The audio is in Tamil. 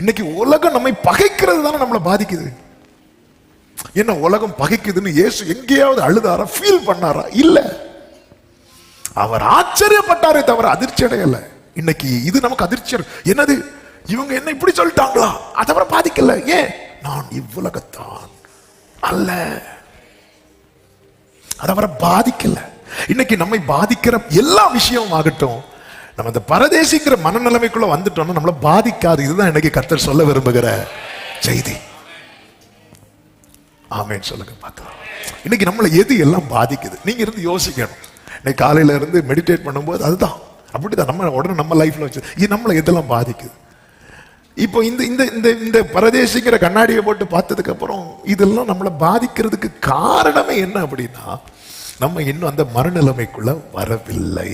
இன்னைக்கு உலகம் நம்மை பகைக்கிறது தானே நம்மளை பாதிக்குது. என்ன உலகம் பகைக்குதுன்னு இயேசு எங்கேயாவது அழுதாரா, ஃபீல் பண்ணாரா? இல்ல. அவர் ஆச்சரியப்பட்டாரே தவிர அதிர்ச்சி அடையல. இன்னைக்கு இது நமக்கு அதிர்ச்சி. என்னது, இவங்க என்ன இப்படி சொல்லிட்டாங்களா, அதை அவரை பாதிக்கல. ஏன்? நான் இவ்வுலகத்தான் அல்ல, அது அவரை பாதிக்கல. இன்னைக்கு நம்மை பாதிக்கிற எல்லா விஷயமும் ஆகட்டும், நம்ம இந்த பரதேசிங்கிற மனநிலைமைக்குள்ள வந்துட்டோம்னா நம்மளை பாதிக்காது. இதுதான் இன்னைக்கு கர்த்தர் சொல்ல விரும்புகிற செய்தி. ஆமென் சொல்லுங்க பார்க்கலாம். இன்னைக்கு நம்மளை எது எல்லாம் பாதிக்குது? நீங்க இருந்து யோசிக்கணும். இன்னைக்கு காலையில இருந்து மெடிடேட் பண்ணும்போது அதுதான் அப்படிதான் நம்ம உடனே நம்ம லைஃப்ல வச்சு இது நம்மளை எதெல்லாம் பாதிக்குது. இப்போ இந்த இந்த இந்த இந்த பரதேசிங்கிற கண்ணாடியை போட்டு பார்த்ததுக்கு அப்புறம் இதெல்லாம் நம்மளை பாதிக்கிறதுக்கு காரணமே என்ன அப்படின்னா, நம்ம இன்னும் அந்த மறுநிலைமைக்குள்ள வரவில்லை.